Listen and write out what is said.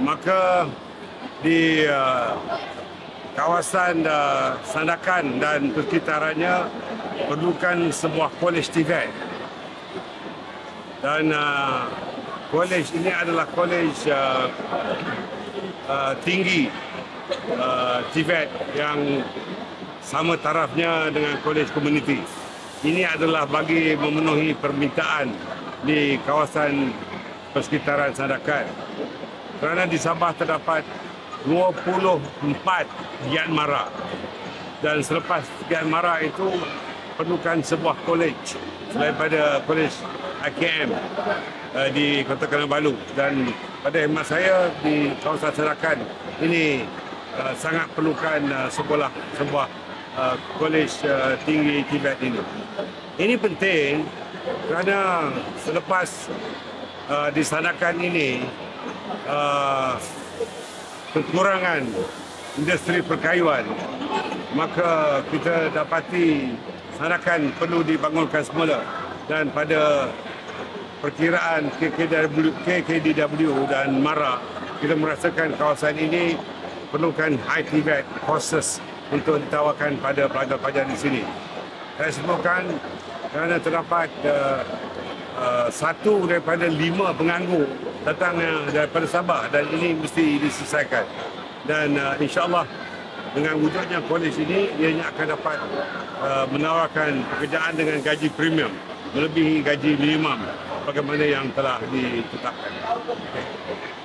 Maka di kawasan Sandakan dan persekitarannya perlukan sebuah kolej TVET. Dan kolej ini adalah kolej tinggi TVET yang sama tarafnya dengan kolej komuniti. Ini adalah bagi memenuhi permintaan di kawasan persekitaran Sandakan. Kerana di Sabah terdapat 24 Giat Mara. Dan selepas Giat Mara itu perlukan sebuah kolej selain pada kolej IKM di Kota Kinabalu. Dan pada khidmat saya di kawasan Sandakan ini sangat perlukan sebuah kolej tinggi TVET ini. Ini penting kerana selepas di Sandakan ini kekurangan industri perkayuan, maka kita dapati Sandakan perlu dibangunkan semula. Dan pada perkiraan KKDW dan MARA, kita merasakan kawasan ini perlukan high TVET courses untuk ditawarkan pada pelajar-pelajar di sini. Saya sebutkan kerana terdapat satu daripada 5 penganggur datang daripada Sabah dan ini mesti diselesaikan. Dan insya-Allah dengan wujudnya kolej ini, ianya akan dapat menawarkan pekerjaan dengan gaji premium melebihi gaji minimum bagaimana yang telah ditetapkan. Okay.